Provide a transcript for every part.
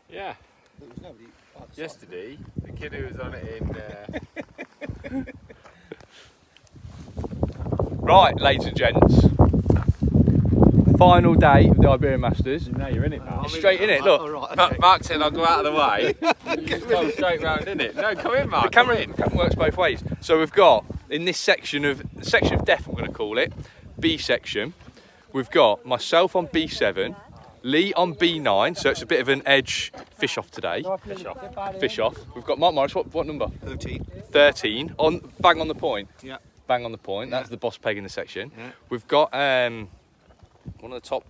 Yeah. There was nobody outside. Yesterday, the kid who was on it in... Right, ladies and gents. Final day of the Iberian Masters. Now you're in it, Mark. Straight in it, look. Oh, right, okay. Mark said I'll go out of the way. You just come straight round in it. No, come in, Mark. The camera works both ways. So we've got, in this section of death, I'm going to call it, B section, we've got myself on B7, Lee on B9, so it's a bit of an edge fish off today. Fish off. We've got Mark Morris, what number? 13. 13, bang on the point. Yeah. Bang on the point, that's the boss peg in the section. Yeah. We've got one of the top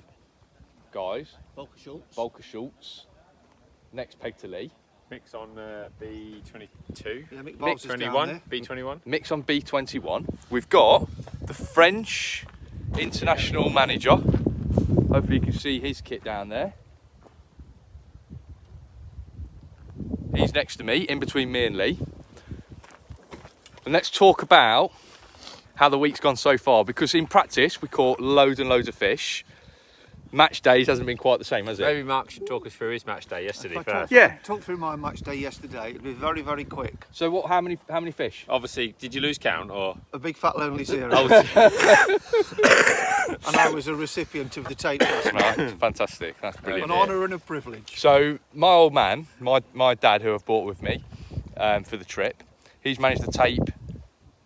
guys, Volker Schultz. Next peg to Lee. Mix on B22. Yeah, Mick 21. B21. Mix on B21. We've got the French international manager. Hopefully you can see his kit down there. He's next to me, in between me and Lee. And let's talk about how the week's gone so far, because in practice we caught loads and loads of fish. Match days hasn't been quite the same, has it? Maybe Mark should talk us through his match day yesterday first. Talk through my match day yesterday. It'll be very, very quick. So what? How many fish? Obviously, did you lose count or? A big fat lonely zero. Oh, And I was a recipient of the tape last night. Right, fantastic, that's brilliant. An honour and a privilege. So my old man, my dad, who I've brought with me for the trip, he's managed to tape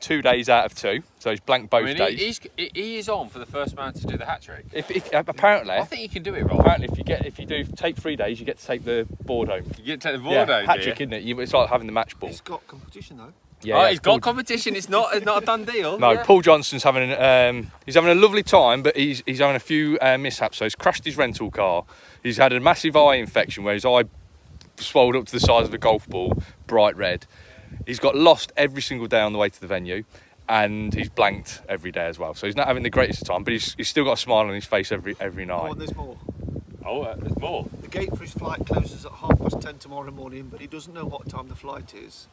2 days out of 2, so he's blanked both days. He is on for the first man to do the hat trick. Apparently, I think you can do it, Rob. Apparently, if you do tape 3 days, you get to take the board home. You get to take the board home, hat trick, isn't it? It's like having the match ball. He's got competition though. Yeah, he's got competition. It's not a done deal. No, Paul Johnson's having he's having a lovely time, but he's having a few mishaps. So he's crashed his rental car. He's had a massive eye infection where his eye swelled up to the size of a golf ball, bright red. He's got lost every single day on the way to the venue, and he's blanked every day as well. So he's not having the greatest of time, but he's still got a smile on his face every night. Oh, and there's more. There's more. The gate for his flight closes at 10:30 tomorrow morning, but he doesn't know what time the flight is,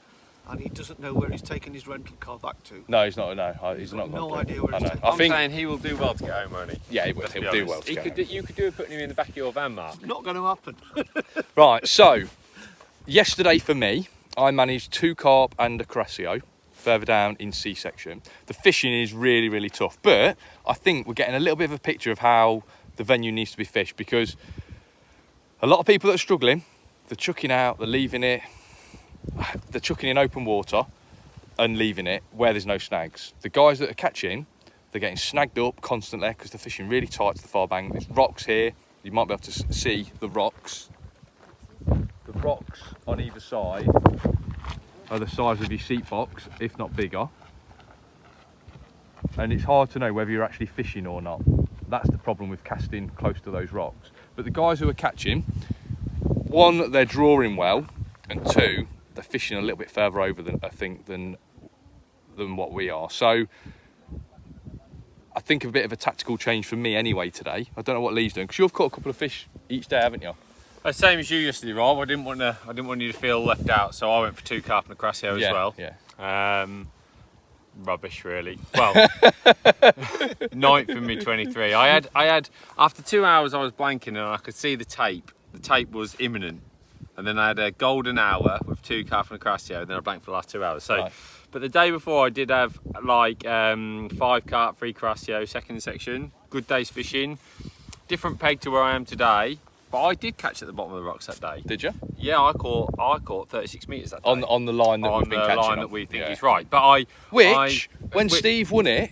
and he doesn't know where he's taking his rental car back to. No, he's not. No, he's not. No idea where he's taking. I'm saying he will do well to get home, won't he? Yeah, he will. He'll do well. You could do it putting him in the back of your van, Mark. Not going to happen. Right. So yesterday for me, I managed 2 carp and a caraccio further down in C section. The fishing is really, really tough, but I think we're getting a little bit of a picture of how the venue needs to be fished, because a lot of people that are struggling, they're chucking out, they're leaving it, they're chucking in open water and leaving it where there's no snags. The guys that are catching, they're getting snagged up constantly because they're fishing really tight to the far bank. There's rocks here, you might be able to see the rocks. The rocks on either side are the size of your seat box, if not bigger. And it's hard to know whether you're actually fishing or not. That's the problem with casting close to those rocks. But the guys who are catching, 1, they're drawing well, and 2, they're fishing a little bit further over than what we are. So I think a bit of a tactical change for me anyway today. I don't know what Lee's doing, because you've caught a couple of fish each day, haven't you? Same as you yesterday, Rob. I didn't want you to feel left out, so I went for 2 carp and a caraccio as well. Yeah. Rubbish, really. Well, 9th in mid 23. I had after 2 hours I was blanking and I could see the tape. The tape was imminent, and then I had a golden hour with 2 carp and a caraccio. Then I blanked for the last 2 hours. So, right. But the day before I did have like 5 carp, 3 caraccio, second section. Good day's fishing. Different peg to where I am today. But I did catch at the bottom of the rocks that day. Did you? Yeah, I caught 36 metres that day. On the line that we've been catching. On the line that we think is right. But when Steve won it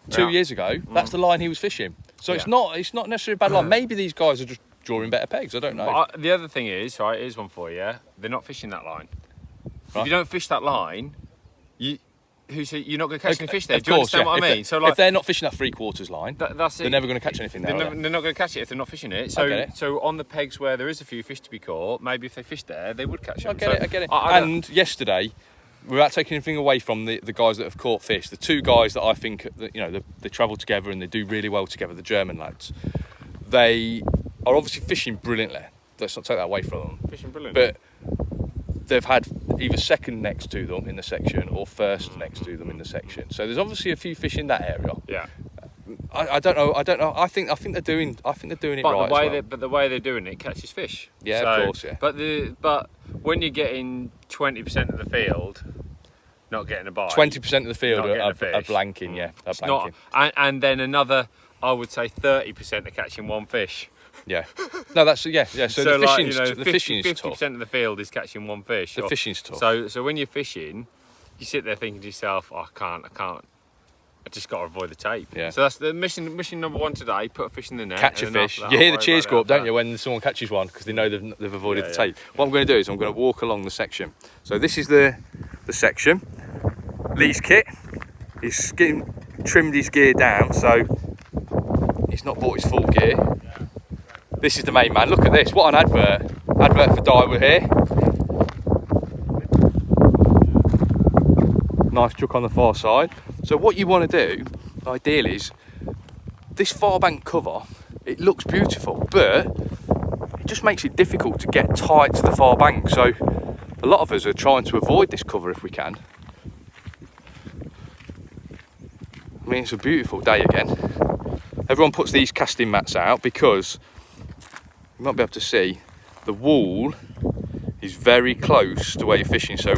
2 years ago, that's the line he was fishing. So it's not necessarily a bad line. Maybe these guys are just drawing better pegs. I don't know. But the other thing is, right, here's one for you. They're not fishing that line. Right. If you don't fish that line, you're not going to catch any fish there. Do you understand what I mean? So like, if they're not fishing that 3/4 line, that's it. They're never going to catch anything there. They're not going to catch it if they're not fishing it. So on the pegs where there is a few fish to be caught, maybe if they fished there, they would catch them. I get it. And yesterday, without taking anything away from the guys that have caught fish, the 2 guys that I think that, they travel together and they do really well together, the German lads, they are obviously fishing brilliantly. Let's not take that away from them. Fishing brilliantly. But they've had either second next to them in the section or first next to them in the section. So there's obviously a few fish in that area. Yeah. I don't know. I think they're doing it right as well. But the way they're doing it catches fish. Yeah, so, of course, yeah. But when you're getting 20% of the field not getting a bite, 20% of the field not are getting a fish. blanking, yeah. Are It's blanking. not, and then another, I would say 30% are catching one fish. Yeah. No, that's So, the like, fishing's, you know, the fishing's 50% tough. of the field is catching one fish. The fishing's tough. So when you're fishing, you sit there thinking to yourself, oh, I can't. I just got to avoid the tape. Yeah. So that's the mission number one today. Put a fish in the net. Catch a and then fish. after that, You hear I'll the worry cheers about go it up, don't after you, when someone catches one, because they know they've avoided Yeah, the yeah. tape. What I'm going to do is I'm going to walk along the section. So this is the section. Lee's kit. He's trimmed his gear down, so he's not bought his full gear. This is the main man. Look at this. What an advert. Advert for Dye, here. Nice chuck on the far side. So what you want to do, ideally, is this far bank cover, it looks beautiful, but it just makes it difficult to get tight to the far bank. So a lot of us are trying to avoid this cover if we can. I mean, it's a beautiful day again. Everyone puts these casting mats out because you might be able to see the wall is very close to where you're fishing. So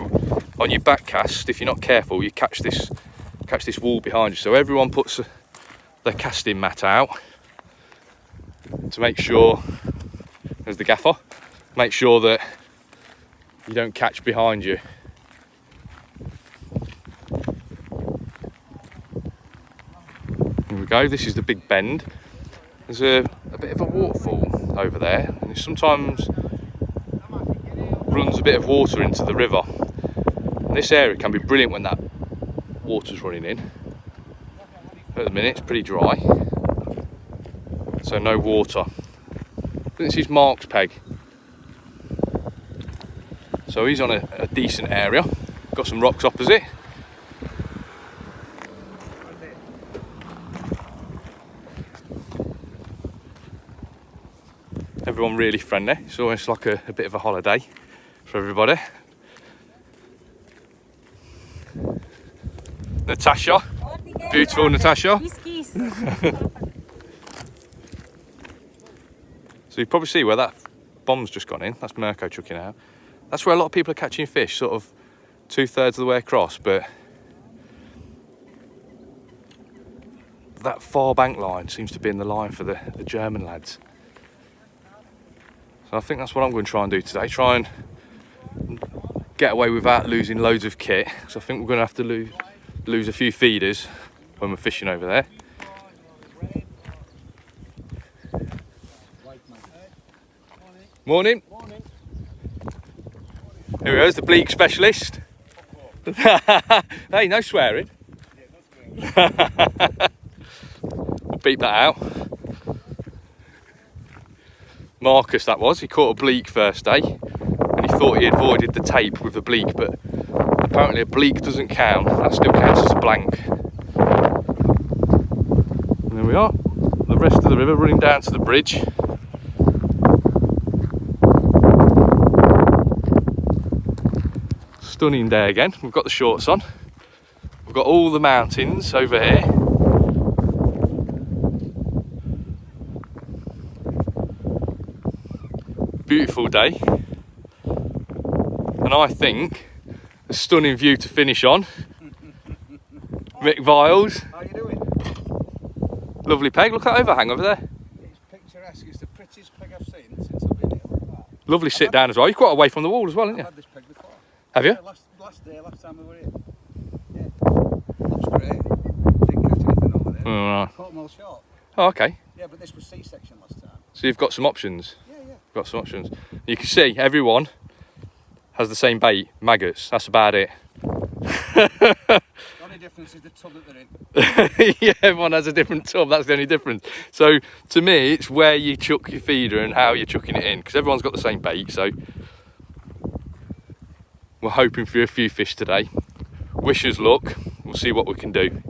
on your back cast, if you're not careful, you catch this wall behind you. So everyone puts their casting mat out to make sure, there's the gaffer, make sure that you don't catch behind you. Here we go, this is the big bend. There's a bit of a waterfall over there, and it sometimes runs a bit of water into the river. And this area can be brilliant when that water's running in. At the minute it's pretty dry, so no water. This is Mark's peg. So he's on a decent area. Got some rocks opposite. Everyone really friendly. It's almost like a bit of a holiday for everybody. Natasha, beautiful Natasha. So you probably see where that bomb's just gone in. That's Mirko chucking out. That's where a lot of people are catching fish, sort of 2/3 of the way across, but that far bank line seems to be in the line for the German lads. So I think that's what I'm going to try and do today. Try and get away without losing loads of kit. So I think we're going to have to lose a few feeders when we're fishing over there. Morning. Morning. Here he is, the bleak specialist. Hey, no swearing. We'll beep that out. Marcus, that was. He caught a bleak first day, and he thought he avoided the tape with the bleak, but apparently a bleak doesn't count. That still counts as a blank. And there we are. The rest of the river running down to the bridge. Stunning day again. We've got the shorts on. We've got all the mountains over here. Beautiful day. And I think a stunning view to finish on. Mick Viles. How you doing? Lovely peg. Look at that overhang over there. It's picturesque. It's the prettiest peg I've seen since I've been here. Look at that. Lovely sit down as well. You're quite away from the wall as well, aren't I've you? had this peg before. Have you? Yeah, last time we were here. Yeah. Looks great. Didn't catch anything over there. Alright. Caught them all short. Oh, okay. Yeah, but this was C-section last time. So you've got some options. Yeah. Got some options. You can see everyone has the same bait, maggots. That's about it. The only difference is the tub that they're in. Yeah, everyone has a different tub. That's the only difference. So to me, it's where you chuck your feeder and how you're chucking it in, because everyone's got the same bait. So we're hoping for a few fish today. Wish us luck. We'll see what we can do.